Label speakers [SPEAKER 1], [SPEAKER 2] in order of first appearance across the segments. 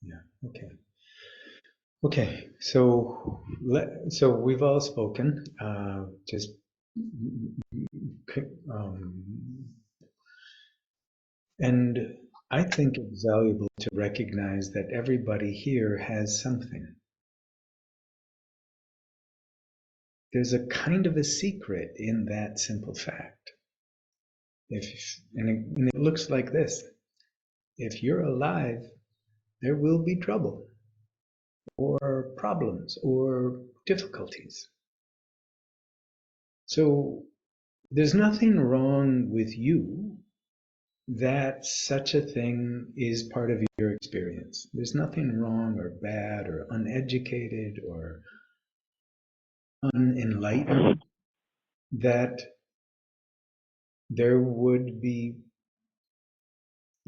[SPEAKER 1] Yeah. Okay. Okay. So we've all spoken. Just and I think it's valuable to recognize that everybody here has something. There's a kind of a secret in that simple fact. And it looks like this. If you're alive, there will be trouble or problems or difficulties. So there's nothing wrong with you that such a thing is part of your experience. There's nothing wrong or bad or uneducated or unenlightened that there would be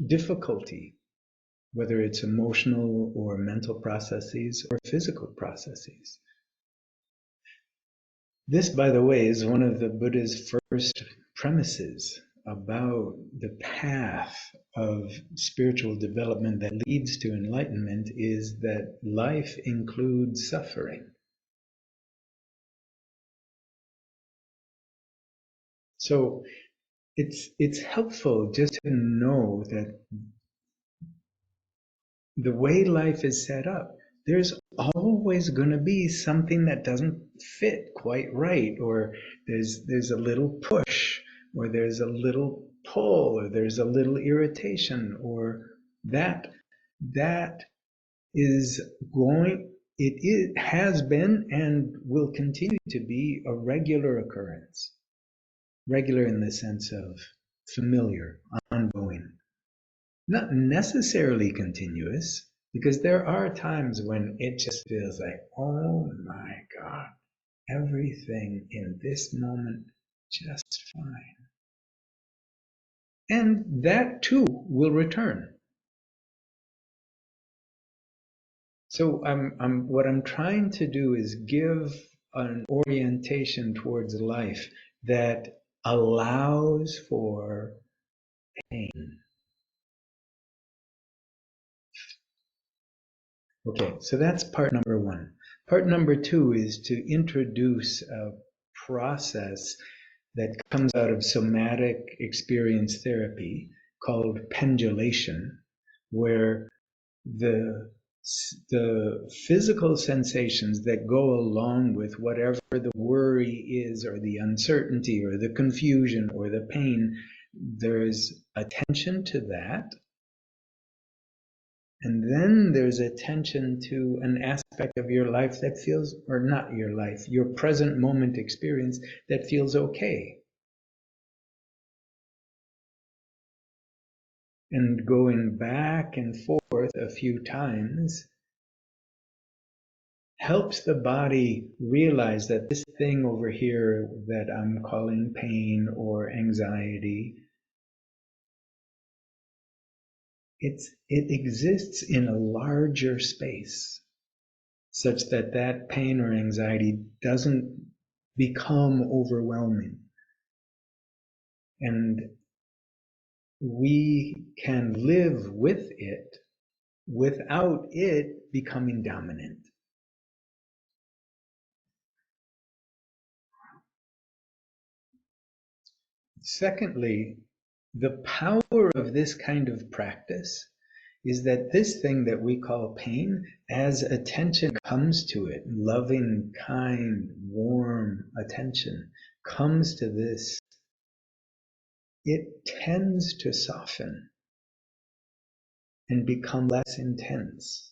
[SPEAKER 1] difficulty, whether it's emotional or mental processes or physical processes. This, by the way, is one of the Buddha's first premises about the path of spiritual development that leads to enlightenment, is that life includes suffering. So it's helpful just to know that the way life is set up, there's always going to be something that doesn't fit quite right, or there's a little push, or there's a little pull, or there's a little irritation, or that is going, has been and will continue to be a regular occurrence. Regular in the sense of familiar, ongoing. Not necessarily continuous, because there are times when it just feels like, oh my God, everything in this moment just fine. And that too will return. So what I'm trying to do is give an orientation towards life that allows for pain. Okay, so that's part number one. Part number two is to introduce a process that comes out of somatic experience therapy called pendulation, where the physical sensations that go along with whatever the worry is, or the uncertainty, or the confusion, or the pain, there's attention to that. And then there's attention to an aspect of your life that feels, or not your life, your present moment experience that feels okay. And going back and forth a few times helps the body realize that this thing over here that I'm calling pain or anxiety, it exists in a larger space, such that that pain or anxiety doesn't become overwhelming. And we can live with it without it becoming dominant. Secondly, the power of this kind of practice is that this thing that we call pain, as attention comes to it, loving, kind, warm attention comes to this, it tends to soften and become less intense.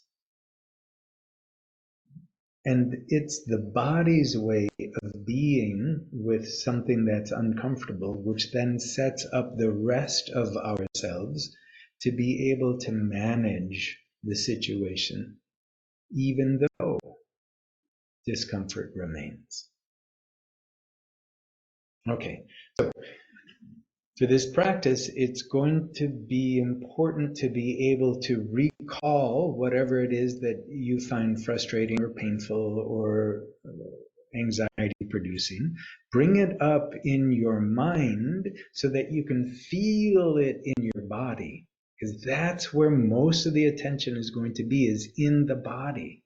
[SPEAKER 1] And it's the body's way of being with something that's uncomfortable, which then sets up the rest of ourselves to be able to manage the situation, even though discomfort remains. Okay, so for this practice, it's going to be important to be able to recall whatever it is that you find frustrating or painful or anxiety producing. Bring it up in your mind so that you can feel it in your body. because that's where most of the attention is going to be, is in the body.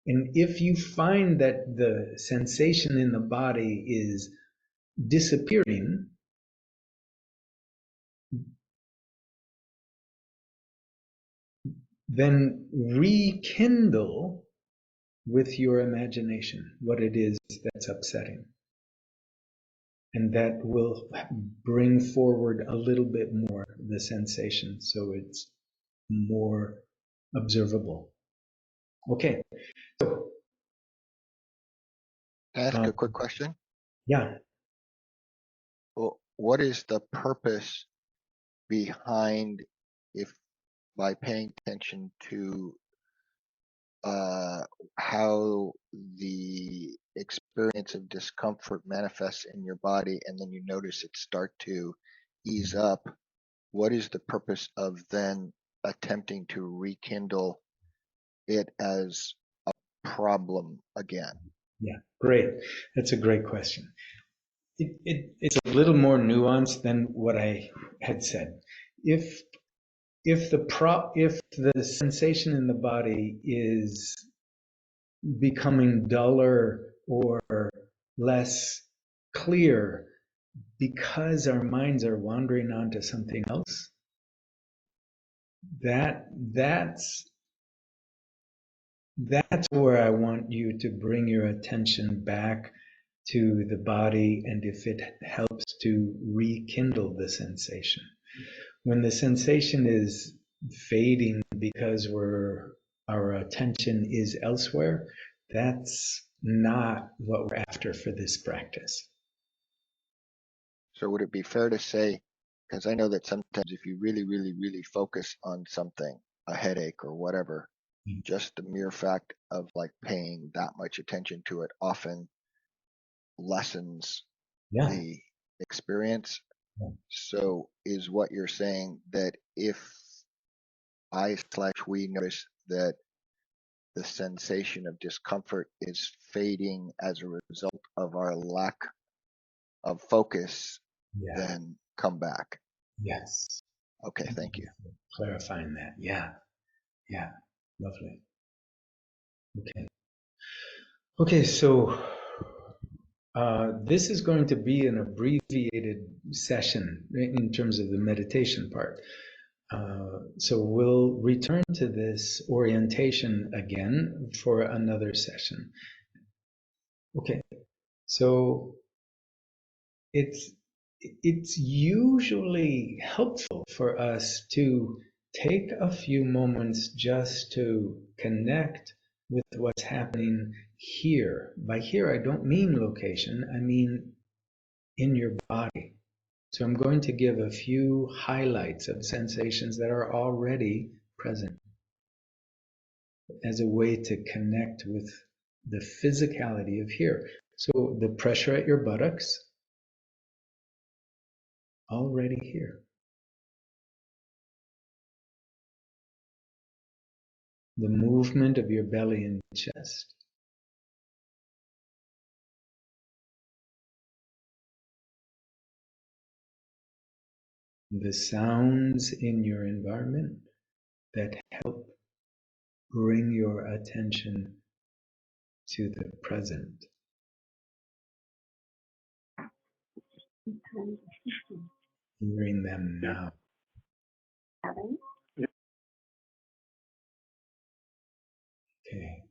[SPEAKER 1] And if you find that the sensation in the body is disappearing, then rekindle with your imagination what it is that's upsetting. And that will bring forward a little bit more the sensation, so it's more observable. Okay, so
[SPEAKER 2] Can I ask a quick question?
[SPEAKER 1] yeah.
[SPEAKER 2] Well, what is the purpose behind, if by paying attention to how the experience of discomfort manifests in your body, and then you notice it start to ease up, what is the purpose of then attempting to rekindle it as a problem again?
[SPEAKER 1] Yeah, great. That's a great question. It's a little more nuanced than what I had said. If the sensation in the body is becoming duller or less clear because our minds are wandering on to something else, that's where I want you to bring your attention back to the body, and if it helps to rekindle the sensation. When the sensation is fading because our attention is elsewhere, that's not what we're after for this practice.
[SPEAKER 2] So would it be fair to say, because I know that sometimes if you really, really, really focus on something, a headache or whatever, just the mere fact of like paying that much attention to it often lessens
[SPEAKER 1] Yeah.
[SPEAKER 2] the experience.
[SPEAKER 1] Yeah.
[SPEAKER 2] So is what you're saying that if we notice that the sensation of discomfort is fading as a result of our lack of focus,
[SPEAKER 1] Yeah.
[SPEAKER 2] then come back?
[SPEAKER 1] Yes.
[SPEAKER 2] Okay, thank you.
[SPEAKER 1] Clarifying that. Yeah. Yeah. Lovely. Okay. Okay, so this is going to be an abbreviated session in terms of the meditation part. So we'll return to this orientation again for another session. Okay, so it's usually helpful for us to take a few moments just to connect with what's happening here. By here, I don't mean location, I mean in your body. So I'm going to give a few highlights of sensations that are already present as a way to connect with the physicality of here. So the pressure at your buttocks, already here. The movement of your belly and chest. The sounds in your environment that help bring your attention to the present. Hearing them now. Okay.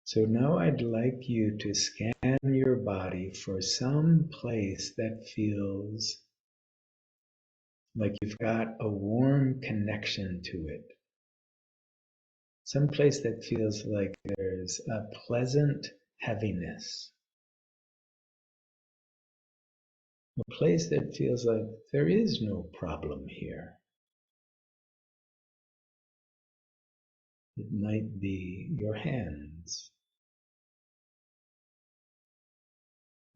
[SPEAKER 1] So now I'd like you to scan your body for some place that feels like you've got a warm connection to it. Some place that feels like there's a pleasant heaviness. A place that feels like there is no problem here. It might be your hands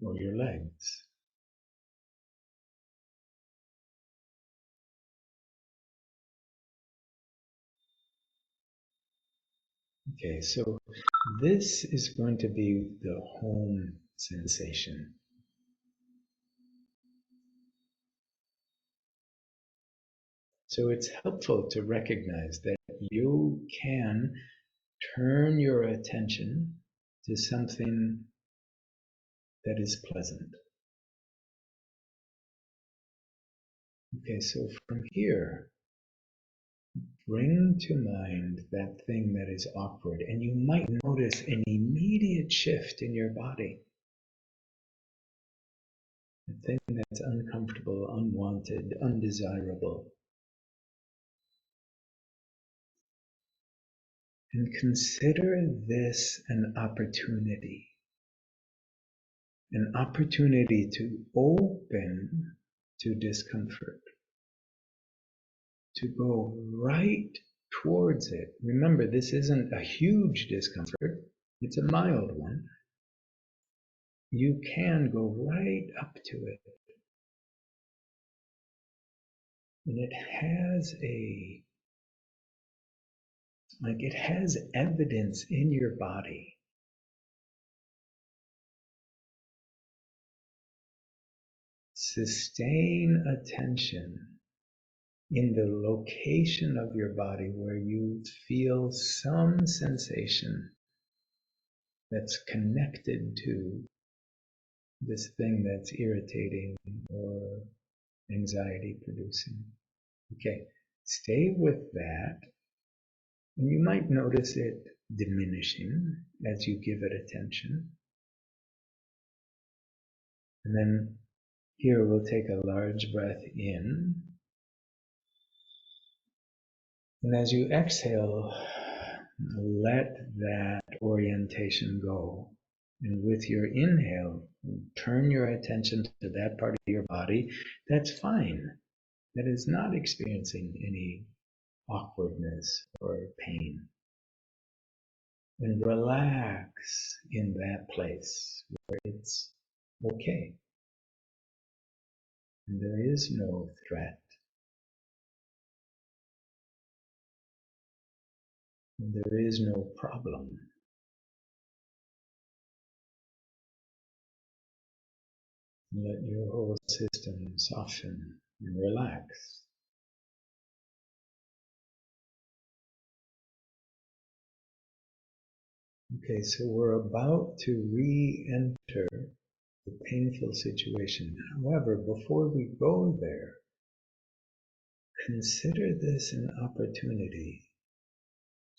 [SPEAKER 1] or your legs. Okay, so this is going to be the home sensation. So it's helpful to recognize that you can turn your attention to something that is pleasant. Okay, so from here, bring to mind that thing that is awkward, and you might notice an immediate shift in your body. The thing that's uncomfortable, unwanted, undesirable. And consider this an opportunity to open to discomfort, to go right towards it. Remember, this isn't a huge discomfort, it's a mild one. You can go right up to it. And it has evidence in your body. Sustain attention in the location of your body where you feel some sensation that's connected to this thing that's irritating or anxiety producing. Okay, stay with that. And you might notice it diminishing as you give it attention. And then here we'll take a large breath in. And as you exhale, let that orientation go. And with your inhale, turn your attention to that part of your body that's fine, that is not experiencing any awkwardness or pain. And relax in that place where it's okay. And there is no threat. And there is no problem. Let your whole system soften and relax. Okay, so we're about to re-enter the painful situation. However, before we go there, consider this an opportunity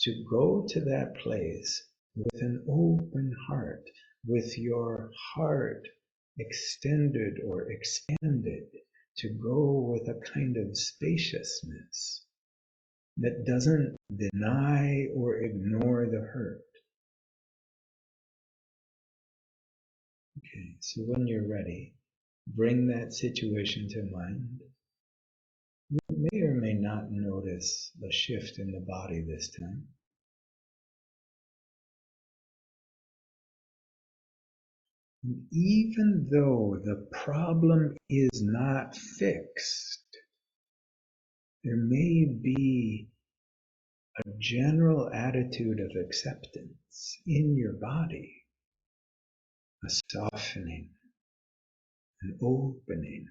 [SPEAKER 1] to go to that place with an open heart, with your heart extended or expanded, to go with a kind of spaciousness that doesn't deny or ignore the hurt. Okay, so when you're ready, bring that situation to mind. You may or may not notice a shift in the body this time. And even though the problem is not fixed, there may be a general attitude of acceptance in your body, a softening, an opening,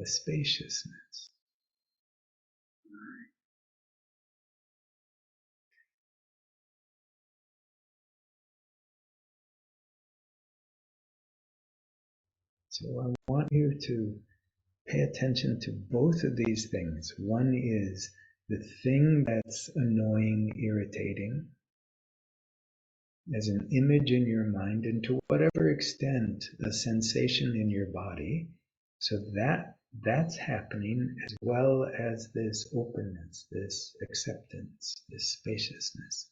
[SPEAKER 1] a spaciousness. So I want you to pay attention to both of these things. One is the thing that's annoying, irritating, as an image in your mind, and to whatever extent a sensation in your body, so that's happening, as well as this openness, this acceptance, this spaciousness.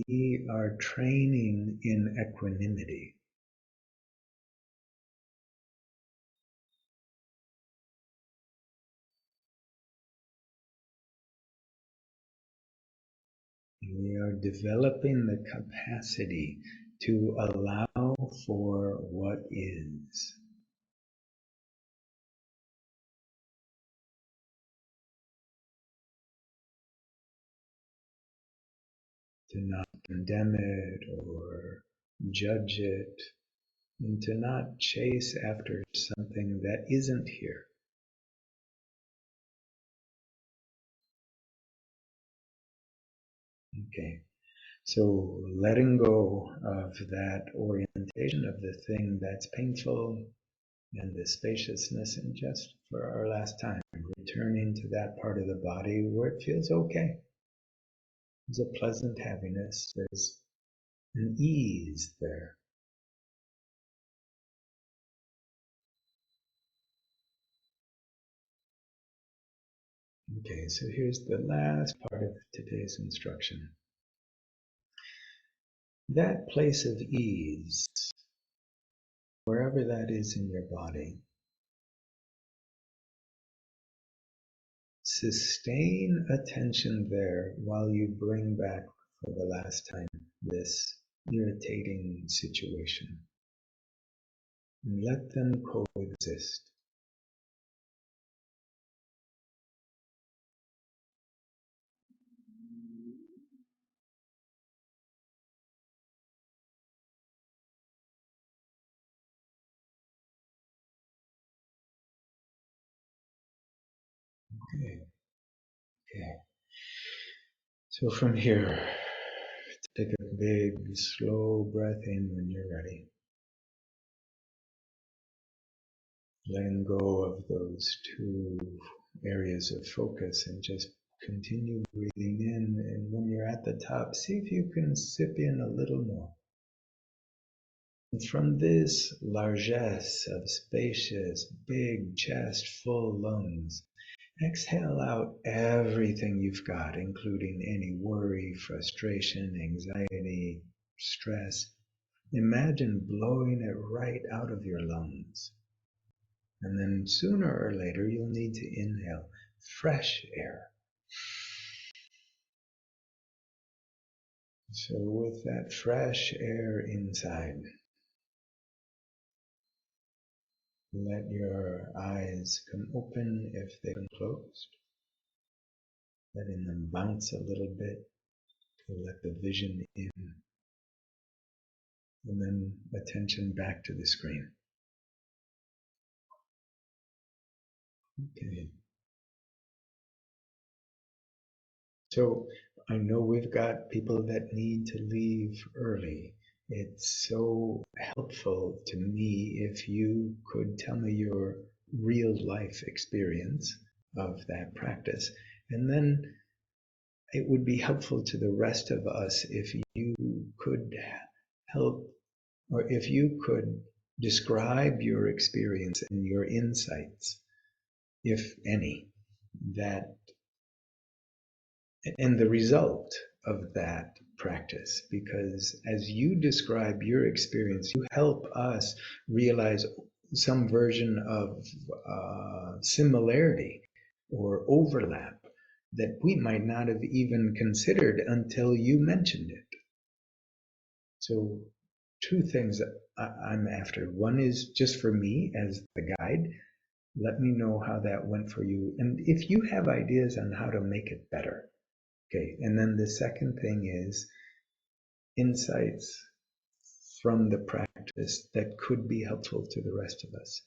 [SPEAKER 1] We are training in equanimity. We are developing the capacity to allow for what is. to not condemn it or judge it, and to not chase after something that isn't here. Okay, so letting go of that orientation of the thing that's painful and the spaciousness, and just for our last time, returning to that part of the body where it feels okay. There's a pleasant happiness, there's an ease there. Okay, so here's the last part of today's instruction. That place of ease, wherever that is in your body, sustain attention there while you bring back for the last time this irritating situation. And let them coexist. Okay. Okay. So from here, take a big, slow breath in when you're ready. Letting go of those two areas of focus and just continue breathing in. And when you're at the top, see if you can sip in a little more. And from this largesse of spacious, big chest, full lungs, exhale out everything you've got, including any worry, frustration, anxiety, stress. Imagine blowing it right out of your lungs. And then sooner or later, you'll need to inhale fresh air. So with that fresh air inside, let your eyes come open if they've been closed. Letting them bounce a little bit to let the vision in. And then attention back to the screen. Okay. So I know we've got people that need to leave early. It's so helpful to me if you could tell me your real life experience of that practice. And then it would be helpful to the rest of us if you could help, or if you could describe your experience and your insights, if any, that and the result of that practice, because as you describe your experience, you help us realize some version of similarity or overlap that we might not have even considered until you mentioned it. So two things that I'm after. One is just for me as the guide. Let me know how that went for you. And if you have ideas on how to make it better. Okay, and then the second thing is insights from the practice that could be helpful to the rest of us.